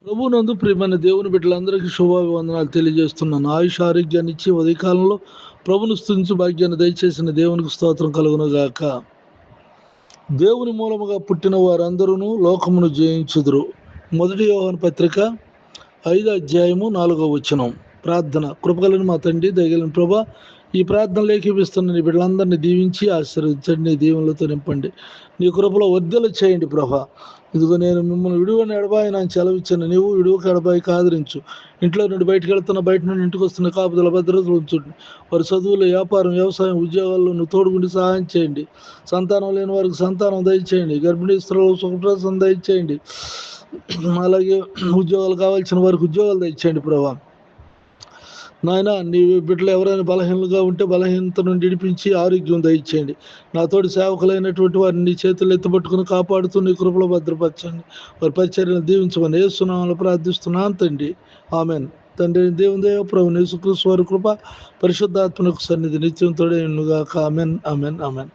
ప్రభునందు ప్రియమైన దేవుని బిడ్డలందరికీ శుభాభివందనాలు తెలియజేస్తున్నాను. ఆయుష్ ఆరోగ్యాన్ని ఇచ్చి ఉదయకాలంలో ప్రభును స్తుతించు భాగ్యాన్ని దయచేసిన దేవునికి స్తోత్రం కలుగును గాక. దేవుని మూలముగా పుట్టిన వారందరూ లోకమును జయించుదురు. 1 యోహాను పత్రిక 5వ అధ్యాయము 4వ వచనం. ప్రార్థన. కృపగలిగిన మా తండ్రి, దయగలిగిన ప్రభా, ఈ ప్రార్థనలు ఏకీపిస్తున్న నీ బిడ్డలందరినీ దీవించి ఆశీర్వదించండి. నీ దీవెనలతో నింపండి. నీ కృపలో వర్ధలు చేయండి ప్రభా. ఇదిగో నేను మిమ్మల్ని విడువని ఎడబాయి నాకు సెలవిచ్చాను. నీవు విడువక ఎడబాయికి ఆదరించు. ఇంట్లో నుండి బయటకు వెళ్తున్న, బయట నుండి ఇంటికి వస్తున్న కాపుదల భద్రతలు ఉంచుండి. వారి చదువులు, వ్యాపారం, వ్యవసాయం, ఉద్యోగాల్లో నువ్వు తోడుగుండి సహాయం చేయండి. సంతానం లేని వారికి సంతానం దయచేయండి. గర్భిణీ స్త్రీలకు సుఖప్రసవం దయచేయండి. అలాగే ఉద్యోగాలు కావాల్సిన వారికి ఉద్యోగాలు దయచేయండి ప్రభా. నాయన, నీ బిడ్డలు ఎవరైనా బలహీనలుగా ఉంటే బలహీనత నుండి విడిపించి ఆరోగ్యం దయచేయండి. నాతోటి సేవకులైనటువంటి వారిని నీ చేతులు ఎత్తుపట్టుకుని కాపాడుతూ నీ కృపలో భద్రపరచండి. వారి పరిచర్యను దీవించమని యేసునామములో ప్రార్థిస్తున్నాను తండ్రి. ఆమెన్. తండ్రి దేవుని దేవ ప్రభు యేసుక్రీస్తు వారి కృప పరిశుద్ధాత్మకు సన్నిధి నిత్యం తోడేయునుగాక. Amen, amen, amen.